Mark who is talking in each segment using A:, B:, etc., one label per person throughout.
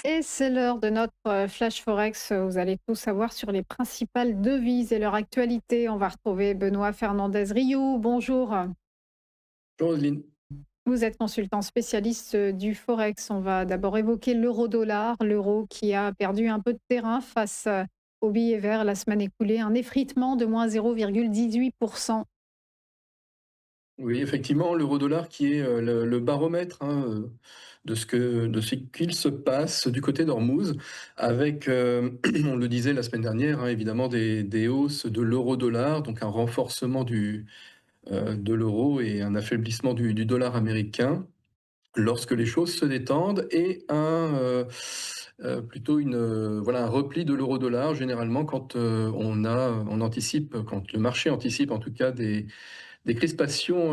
A: Et c'est l'heure de notre flash forex. Vous allez tout savoir sur les principales devises et leur actualité. On va retrouver Benoît Fernandez-Riou. Bonjour.
B: Bonjour Roselyne.
A: Vous êtes consultant spécialiste du forex. On va d'abord évoquer l'euro-dollar, l'euro qui a perdu un peu de terrain face au billet vert la semaine écoulée. Un effritement de moins 0,18%.
B: Oui, effectivement, l'euro-dollar qui est le baromètre de ce qu'il se passe du côté d'Ormuz, avec, on le disait la semaine dernière, évidemment, des hausses de l'euro-dollar, donc un renforcement de l'euro et un affaiblissement du dollar américain lorsque les choses se détendent, et plutôt voilà, un repli de l'euro-dollar, généralement quand on anticipe, quand le marché anticipe en tout cas des crispations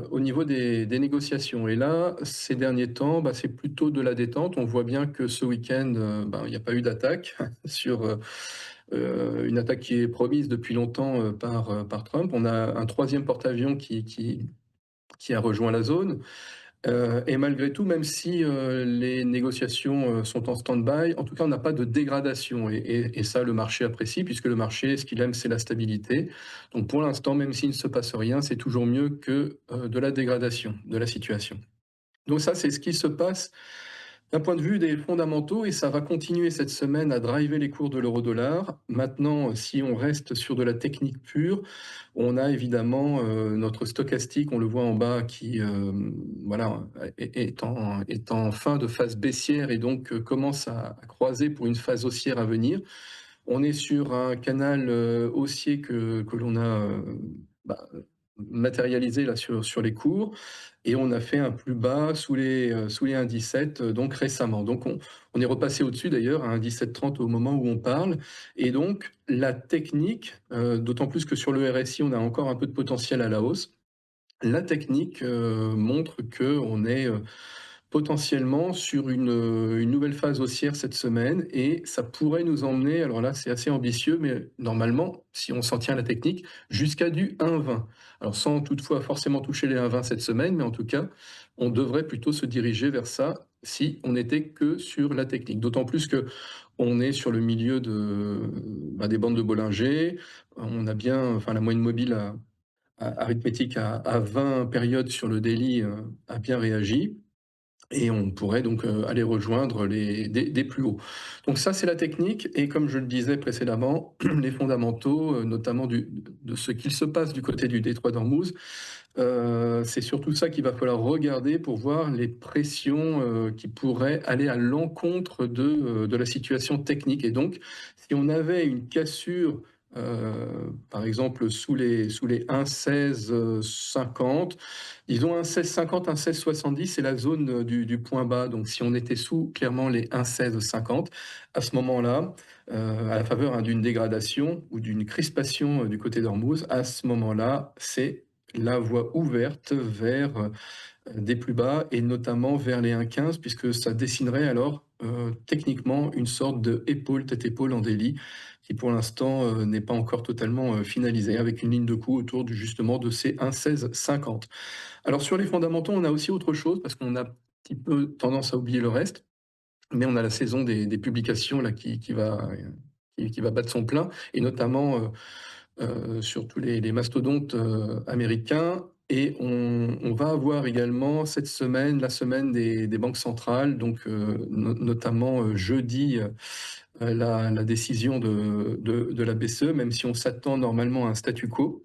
B: au niveau des négociations. Et là, ces derniers temps, c'est plutôt de la détente. On voit bien que ce week-end, il n'y a pas eu d'attaque sur une attaque qui est promise depuis longtemps par Trump. On a un troisième porte-avions qui a rejoint la zone. Et malgré tout, même si les négociations sont en stand-by, en tout cas, on n'a pas de dégradation. Et ça, le marché apprécie, puisque le marché, ce qu'il aime, c'est la stabilité. Donc pour l'instant, même s'il ne se passe rien, c'est toujours mieux que de la dégradation de la situation. Donc ça, c'est ce qui se passe d'un point de vue des fondamentaux, et ça va continuer cette semaine à driver les cours de l'euro-dollar. Maintenant, si on reste sur de la technique pure, on a évidemment notre stochastique, on le voit en bas, qui voilà, est en fin de phase baissière, et donc commence à croiser pour une phase haussière à venir. On est sur un canal haussier que l'on a bah, matérialisé là sur les cours, et on a fait un plus bas sous les 1,17 donc récemment. Donc on est repassé au-dessus d'ailleurs à 1,1730 au moment où on parle. Et donc la technique, d'autant plus que sur le RSI on a encore un peu de potentiel à la hausse, la technique montre qu'on est potentiellement sur une nouvelle phase haussière cette semaine, et ça pourrait nous emmener, alors là c'est assez ambitieux, mais normalement, si on s'en tient à la technique, jusqu'à du 1,20. Alors sans toutefois forcément toucher les 1,20 cette semaine, mais en tout cas, on devrait plutôt se diriger vers ça si on n'était que sur la technique. D'autant plus que on est sur le milieu des bandes de Bollinger, on a bien, enfin la moyenne mobile arithmétique à 20 périodes sur le daily a bien réagi, et on pourrait donc aller rejoindre des plus hauts. Donc ça, c'est la technique, et comme je le disais précédemment, les fondamentaux, notamment de ce qu'il se passe du côté du détroit d'Ormuz, c'est surtout ça qu'il va falloir regarder pour voir les pressions qui pourraient aller à l'encontre de la situation technique. Et donc, si on avait une cassure, par exemple sous les 1,1650, disons 1,1650, 1,1670, c'est la zone du point bas. Donc si on était sous clairement les 1,1650, à ce moment-là, à la faveur d'une dégradation ou d'une crispation du côté d'Ormuz, à ce moment-là, c'est la voie ouverte vers des plus bas, et notamment vers les 1,15, puisque ça dessinerait alors techniquement une sorte de épaule, tête-épaule en délit, qui pour l'instant n'est pas encore totalement finalisée, avec une ligne de coup autour justement de ces 1,1650. Alors sur les fondamentaux, on a aussi autre chose, parce qu'on a un petit peu tendance à oublier le reste, mais on a la saison des publications là, qui va battre son plein, et notamment sur tous les mastodontes américains. Et on va avoir également cette semaine, la semaine des banques centrales, donc notamment jeudi, la décision de la BCE, même si on s'attend normalement à un statu quo.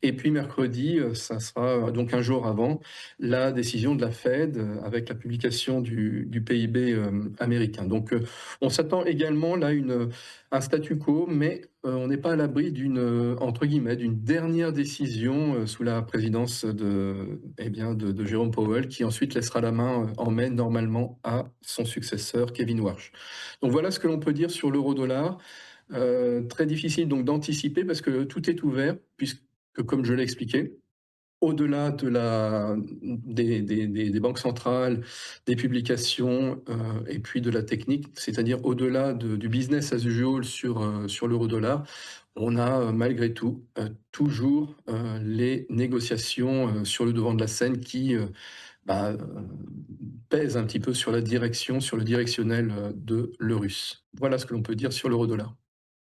B: Et puis mercredi, ça sera donc un jour avant, la décision de la Fed avec la publication du PIB américain. Donc on s'attend également là un statu quo, mais on n'est pas à l'abri d'une, entre guillemets, d'une dernière décision sous la présidence de Jérôme Powell, qui ensuite laissera la main en mai normalement à son successeur Kevin Warsh. Donc voilà ce que l'on peut dire sur l'euro-dollar. Très difficile donc d'anticiper, parce que tout est ouvert, puisque, comme je l'ai expliqué, au-delà des banques centrales, des publications et puis de la technique, c'est-à-dire au-delà du business as usual sur l'euro-dollar, on a malgré tout toujours les négociations sur le devant de la scène qui bah, pèse un petit peu sur la direction, sur le directionnel, de l'Eurus. Voilà ce que l'on peut dire sur l'euro-dollar.